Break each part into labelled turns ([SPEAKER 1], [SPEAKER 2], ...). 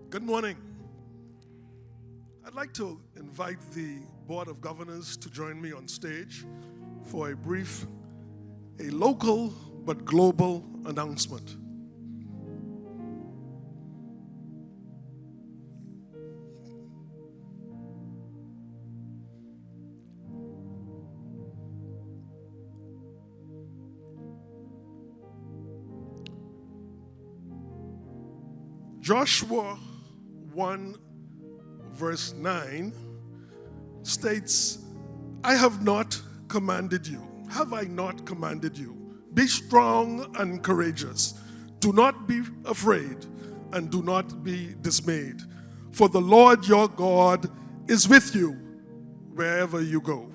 [SPEAKER 1] Good morning. I'd like to invite the Board of Governors to join me on stage for a local but global announcement. Joshua 1 verse 9 states, I have not commanded you. Have I not commanded you? Be strong and courageous. Do not be afraid and do not be dismayed. For the Lord your God is with you wherever you go.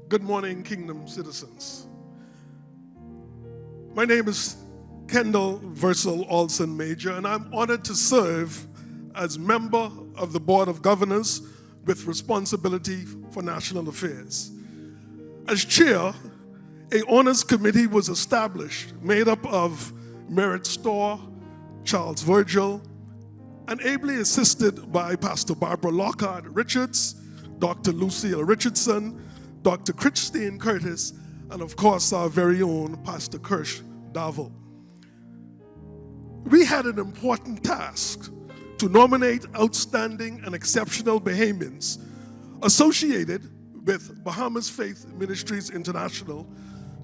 [SPEAKER 1] Good morning, Kingdom citizens. My name is Kendall Versal Olson Major, and I'm honored to serve as member of the Board of Governors with responsibility for national affairs. As chair, a honors committee was established made up of Merritt Storr, Charles Virgil, and ably assisted by Pastor Barbara Lockhart Richards, Dr. Lucille Richardson, Dr. Christine Curtis, and of course our very own Pastor Kirsch Davil. We had an important task to nominate outstanding and exceptional Bahamians associated with Bahamas Faith Ministries International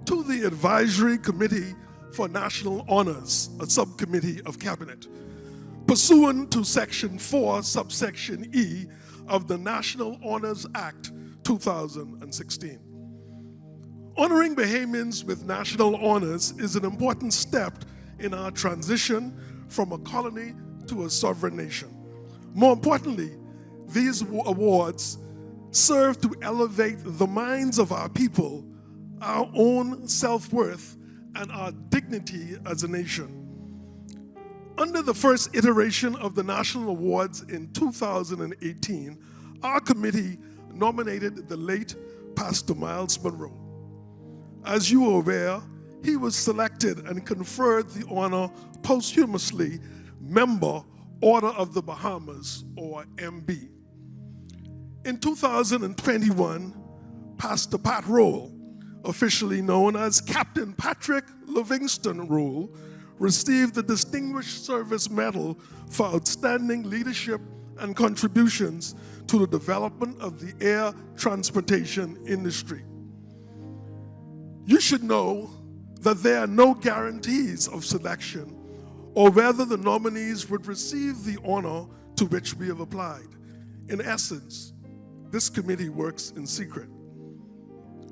[SPEAKER 1] to the Advisory Committee for National Honors, a subcommittee of Cabinet, pursuant to Section 4, subsection E of the National Honors Act 2016. Honoring Bahamians with national honors is an important step in our transition from a colony to a sovereign nation. More importantly, these awards serve to elevate the minds of our people, our own self-worth, and our dignity as a nation. Under the first iteration of the national awards in 2018, our committee nominated the late Pastor Miles Monroe. As you are aware, he was selected and conferred the honor posthumously Member Order of the Bahamas, or MB. In 2021, Pastor Pat Roll, officially known as Captain Patrick Livingston Roll, received the Distinguished Service Medal for outstanding leadership and contributions to the development of the air transportation industry. You should know that there are no guarantees of selection or whether the nominees would receive the honor to which we have applied. In essence, this committee works in secret.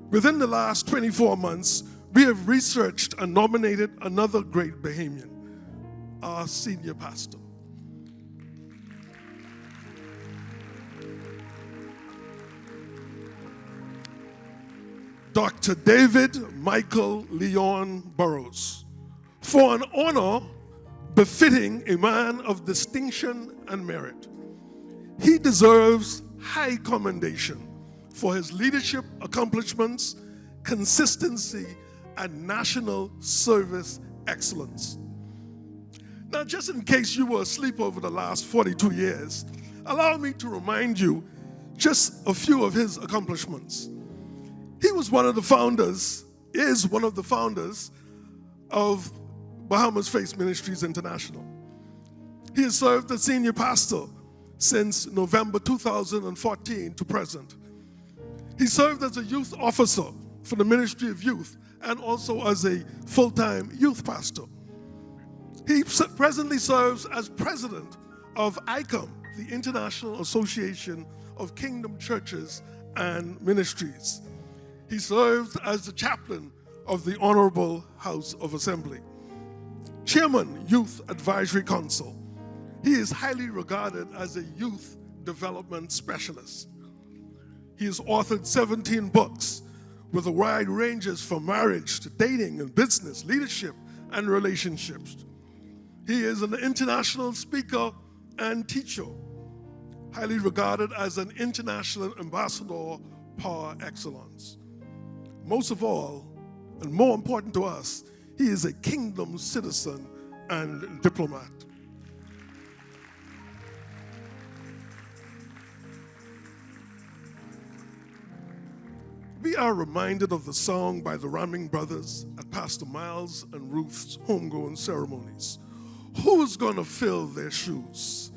[SPEAKER 1] Within the last 24 months, we have researched and nominated another great Bahamian, our senior pastor. Dr. David Michael Leon Burrows, for an honor befitting a man of distinction and merit. He deserves high commendation for his leadership accomplishments, consistency, and national service excellence. Now, just in case you were asleep over the last 42 years, allow me to remind you just a few of his accomplishments. He was one of the founders, is one of the founders of Bahamas Faith Ministries International. He has served as senior pastor since November 2014 to present. He served as a youth officer for the Ministry of Youth and also as a full-time youth pastor. He presently serves as president of ICOM, the International Association of Kingdom Churches and Ministries. He served as the chaplain of the Honorable House of Assembly. Chairman, Youth Advisory Council. He is highly regarded as a youth development specialist. He has authored 17 books with a wide ranges from marriage to dating and business, leadership, and relationships. He is an international speaker and teacher, highly regarded as an international ambassador par excellence. Most of all, and more important to us, he is a kingdom citizen and diplomat. we are reminded of the song by the Ramming Brothers at Pastor Miles and Ruth's homegoing ceremonies. Who's going to fill their shoes?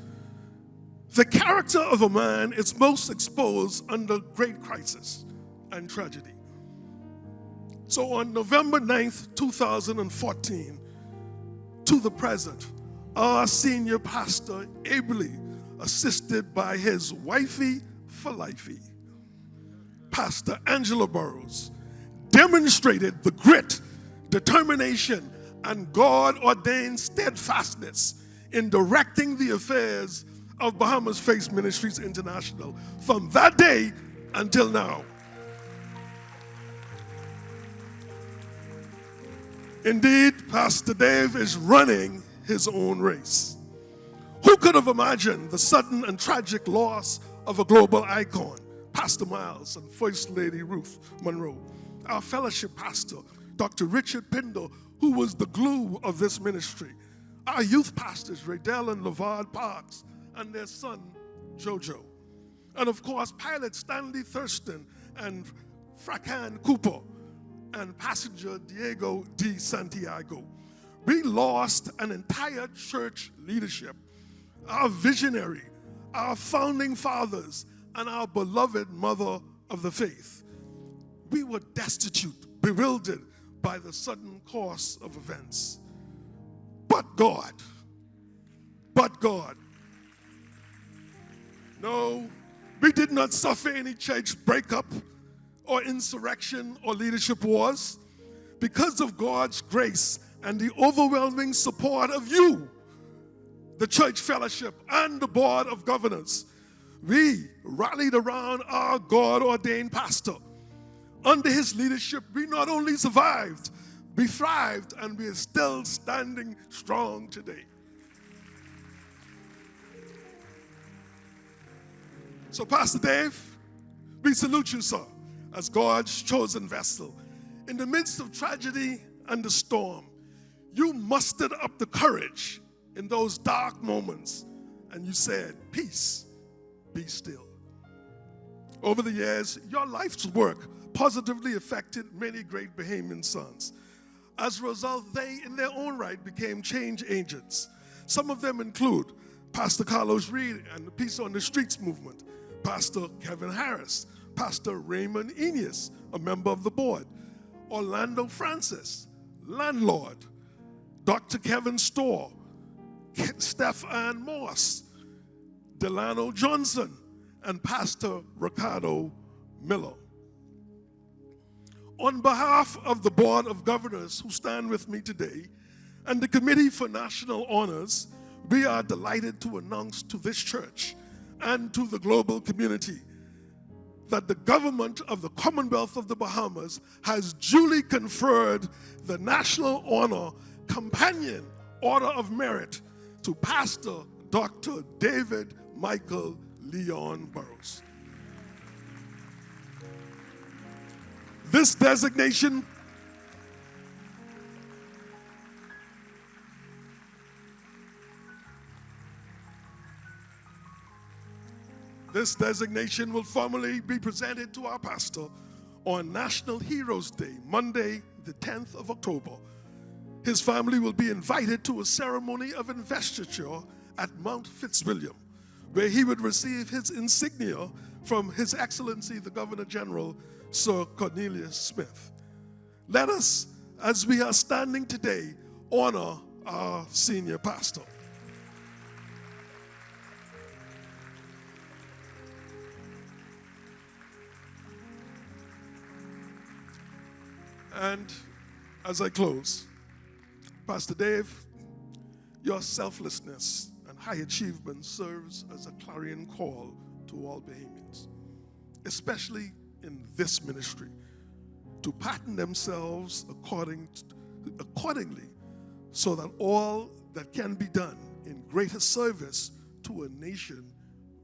[SPEAKER 1] The character of a man is most exposed under great crisis and tragedy. So on November 9th, 2014, to the present, our senior pastor, ably assisted by his wifey for lifey, Pastor Angela Burrows, demonstrated the grit, determination, and God-ordained steadfastness in directing the affairs of Bahamas Faith Ministries International from that day until now. Indeed, Pastor Dave is running his own race. Who could have imagined the sudden and tragic loss of a global icon, Pastor Miles and First Lady Ruth Monroe, our fellowship pastor, Dr. Richard Pindle, who was the glue of this ministry, our youth pastors, Raydell and Lavard Parks, and their son, Jojo. And of course, pilot Stanley Thurston and Fracan Cooper and passenger Diego D. Santiago. We lost an entire church leadership, our visionary, our founding fathers, and our beloved mother of the faith. We were destitute, bewildered by the sudden course of events. But God. No, we did not suffer any church breakup or insurrection or leadership wars. Because of God's grace and the overwhelming support of you, the church fellowship and the board of governors, we rallied around our God-ordained pastor. Under his leadership, we not only survived, we thrived, and we are still standing strong today. So, Pastor Dave, we salute you, sir, as God's chosen vessel. In the midst of tragedy and the storm, you mustered up the courage in those dark moments, and you said, "Peace, be still." Over the years, your life's work positively affected many great Bahamian sons. As a result, they, in their own right, became change agents. Some of them include Pastor Carlos Reed and the Peace on the Streets movement, Pastor Kevin Harris, Pastor Raymond Eneas, a member of the board, Orlando Francis, landlord, Dr. Kevin Storr, Steph-Ann Moss, Delano Johnson, and Pastor Ricardo Miller. On behalf of the Board of Governors who stand with me today and the Committee for National Honors, we are delighted to announce to this church and to the global community that the government of the Commonwealth of the Bahamas has duly conferred the National Honor Companion Order of Merit to Pastor Dr. David Michael Leon Burrows. This designation will formally be presented to our pastor on National Heroes Day, Monday, the 10th of October. His family will be invited to a ceremony of investiture at Mount Fitzwilliam, where he would receive his insignia from His Excellency the Governor General, Sir Cornelius Smith. Let us, as we are standing today, honor our senior pastor. And as I close, Pastor Dave, your selflessness and high achievement serves as a clarion call to all Bahamians, especially in this ministry, to pattern themselves accordingly so that all that can be done in greater service to a nation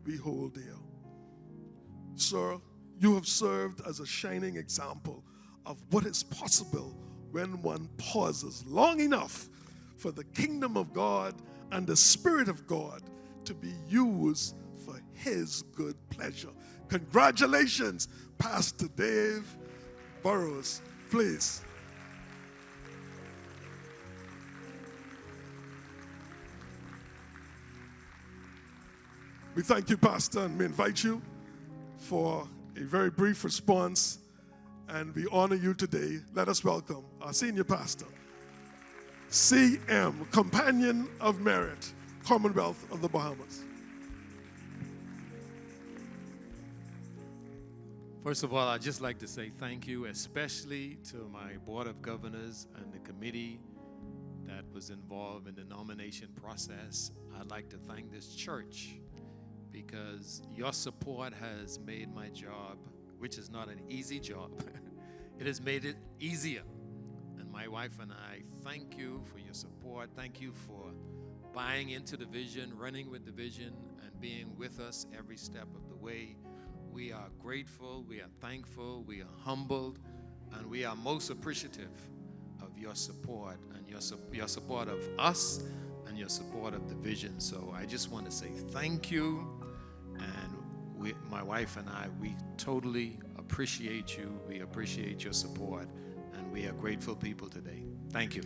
[SPEAKER 1] we hold dear. Sir, you have served as a shining example of what is possible when one pauses long enough for the kingdom of God and the Spirit of God to be used for His good pleasure. Congratulations, Pastor Dave Burrows, please. We thank you, Pastor, and we invite you for a very brief response, and we honor you today. Let us welcome our senior pastor, CM, Companion of Merit, Commonwealth of the Bahamas.
[SPEAKER 2] First of all, I'd just like to say thank you, especially to my Board of Governors and the committee that was involved in the nomination process. I'd like to thank this church because your support has made my job, which is not an easy job, it has made it easier. And my wife and I thank you for your support. Thank you for buying into the vision, running with the vision, and being with us every step of the way. We are grateful, we are thankful, we are humbled, and we are most appreciative of your support and your support of us and your support of the vision. So I just want to say thank you, and my wife and I, we totally appreciate you. We appreciate your support, and we are grateful people today. Thank you.